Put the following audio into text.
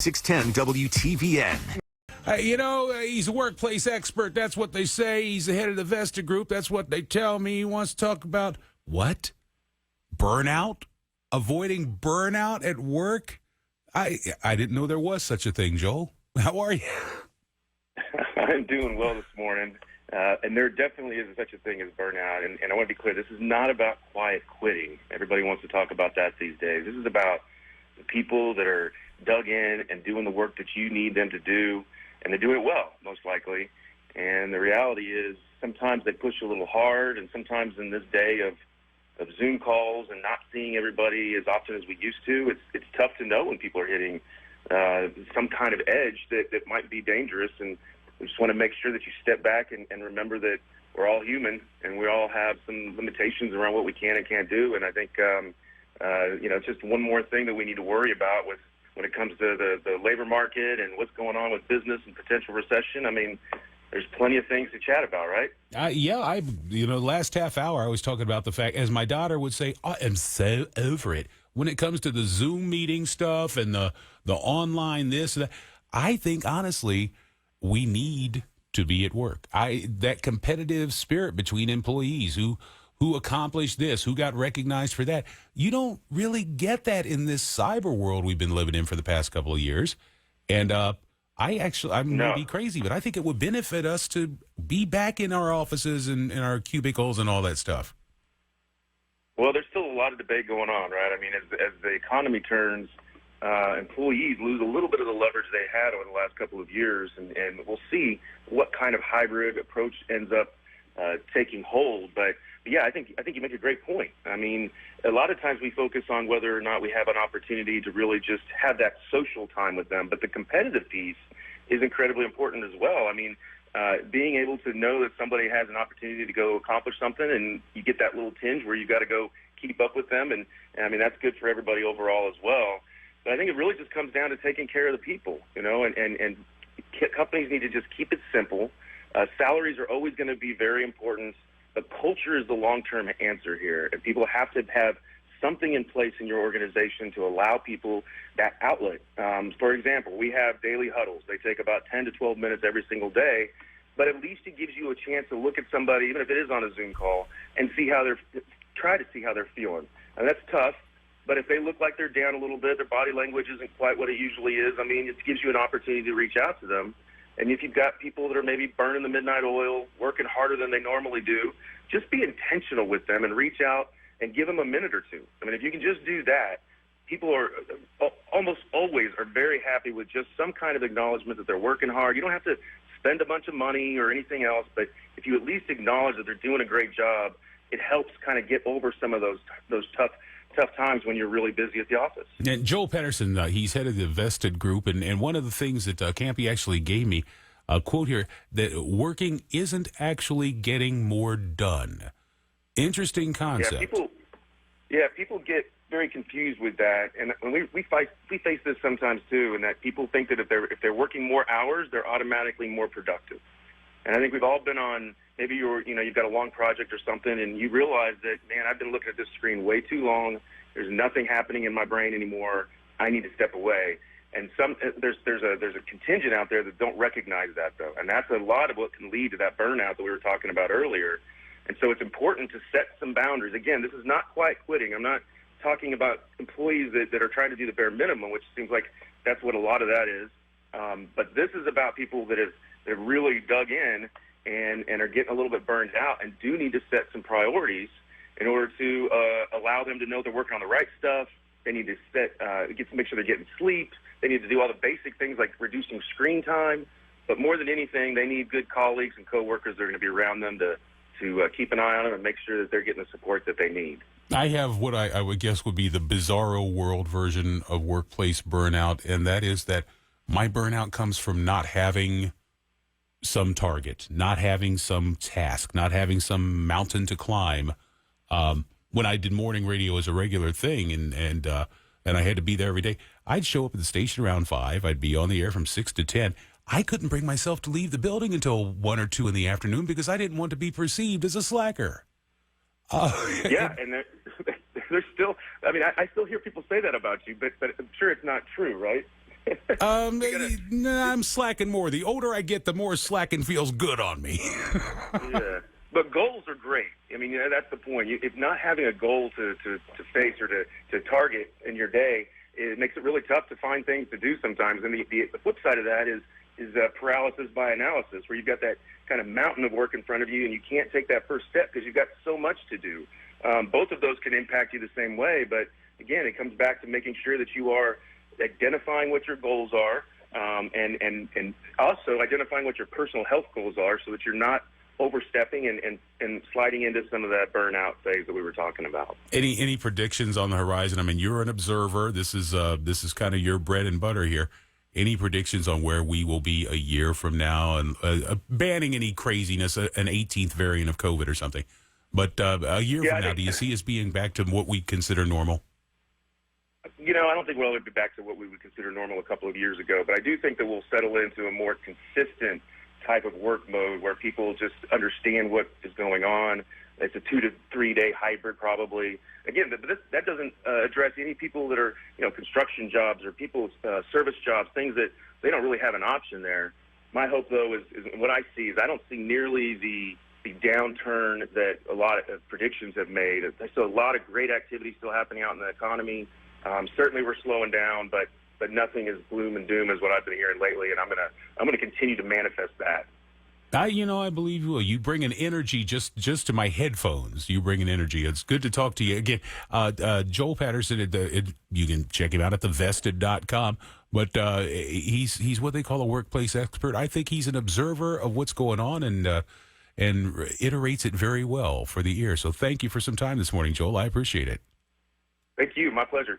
610 WTVN. He's a workplace expert. That's what they say. He's the head of the Vesta Group. That's what they tell me. He wants to talk about what? Burnout? Avoiding burnout at work? I didn't know there was such a thing, Joel. How are you? I'm doing well this morning, and there definitely is such a thing as burnout. And I want to be clear, this is not about quiet quitting. Everybody wants to talk about that these days. This is about the people that are dug in and doing the work that you need them to do, and they do it well, most likely. And the reality is sometimes they push a little hard, and sometimes in this day of Zoom calls and not seeing everybody as often as we used to, it's tough to know when people are hitting some kind of edge that might be dangerous. And we just want to make sure that you step back and remember that we're all human and we all have some limitations around what we can and can't do. And I think, it's just one more thing that we need to worry about when it comes to the labor market and what's going on with business and potential recession. I mean, there's plenty of things to chat about, right? Last half hour I was talking about the fact, as my daughter would say, I am so over it. When it comes to the Zoom meeting stuff and the online this, that, I think, honestly, we need to be at work. That competitive spirit between employees who accomplished this, who got recognized for that. You don't really get that in this cyber world we've been living in for the past couple of years. And I'm going to be crazy, but I think it would benefit us to be back in our offices and in our cubicles and all that stuff. Well, there's still a lot of debate going on, right? I mean, as the economy turns, employees lose a little bit of the leverage they had over the last couple of years, and we'll see what kind of hybrid approach ends up taking hold. But yeah, I think you make a great point. I mean, a lot of times we focus on whether or not we have an opportunity to really just have that social time with them, but the competitive piece is incredibly important as well. I mean, being able to know that somebody has an opportunity to go accomplish something, and you get that little tinge where you got to go keep up with them, and I mean, that's good for everybody overall as well. But I think it really just comes down to taking care of the people, and companies need to just keep it simple. Salaries are always going to be very important, but culture is the long-term answer here. And people have to have something in place in your organization to allow people that outlet. For example, we have daily huddles. They take about 10 to 12 minutes every single day, but at least it gives you a chance to look at somebody, even if it is on a Zoom call, and try to see how they're feeling. And that's tough, but if they look like they're down a little bit, their body language isn't quite what it usually is, I mean, it gives you an opportunity to reach out to them. And if you've got people that are maybe burning the midnight oil, working harder than they normally do, just be intentional with them and reach out and give them a minute or two. I mean, if you can just do that, people are almost always are very happy with just some kind of acknowledgement that they're working hard. You don't have to spend a bunch of money or anything else, but if you at least acknowledge that they're doing a great job, it helps kind of get over some of those tough times when you're really busy at the office. And Joel Patterson, he's head of the Vested Group, and one of the things that Campy actually gave me, a quote here, that working isn't actually getting more done. Interesting concept. People get very confused with that, and when we face this sometimes too, and that people think that if they're working more hours, they're automatically more productive. And I think we've all been on, maybe you've got a long project or something, and you realize that, man, I've been looking at this screen way too long. There's nothing happening in my brain anymore. I need to step away. And there's a contingent out there that don't recognize that, though, and that's a lot of what can lead to that burnout that we were talking about earlier. And so it's important to set some boundaries. Again, this is not quiet quitting. I'm not talking about employees that are trying to do the bare minimum, which seems like that's what a lot of that is. But this is about people that have really dug in and are getting a little bit burned out and do need to set some priorities in order to allow them to know they're working on the right stuff. They need to make sure they're getting sleep. They need to do all the basic things like reducing screen time. But more than anything, they need good colleagues and coworkers that are going to be around them to keep an eye on them and make sure that they're getting the support that they need. I have what I would guess would be the bizarro world version of workplace burnout, and that is that my burnout comes from not having some target, not having some task, not having some mountain to climb. When I did morning radio as a regular thing and I had to be there every day, I'd show up at the station around 5. I'd be on the air from 6 to 10. I couldn't bring myself to leave the building until 1 or 2 in the afternoon because I didn't want to be perceived as a slacker. Yeah, and there's still, I mean, I still hear people say that about you, but I'm sure it's not true, right? Nah, I'm slacking more. The older I get, the more slacking feels good on me. Yeah. But goals are great. I mean, that's the point. If not having a goal to face or to target in your day, it makes it really tough to find things to do sometimes. And the flip side of that is paralysis by analysis, where you've got that kind of mountain of work in front of you, and you can't take that first step because you've got so much to do. Both of those can impact you the same way, but again, it comes back to making sure that you are identifying what your goals are, and also identifying what your personal health goals are, so that you're not overstepping and sliding into some of that burnout phase that we were talking about. Any predictions on the horizon? I mean, you're an observer. This is kind of your bread and butter here. Any predictions on where we will be a year from now, and banning any craziness, an 18th variant of COVID or something? But a year from now, do you see us being back to what we consider normal? I don't think we'll ever be back to what we would consider normal a couple of years ago, but I do think that we'll settle into a more consistent type of work mode where people just understand what is going on. It's a 2 to 3 day hybrid probably. Again, that doesn't address any people that are, construction jobs or people's service jobs, things that they don't really have an option there. My hope, though, is what I see is I don't see nearly the downturn that a lot of predictions have made. There's still a lot of great activity still happening out in the economy. Certainly we're slowing down, but nothing is gloom and doom is what I've been hearing lately, and I'm gonna continue to manifest that. I believe you will. You bring an energy just to my headphones. You bring an energy. It's good to talk to you again. Joel Patterson, you can check him out at thevested.com. But he's what they call a workplace expert. I think he's an observer of what's going on and iterates it very well for the ear. So thank you for some time this morning, Joel. I appreciate it. Thank you. My pleasure.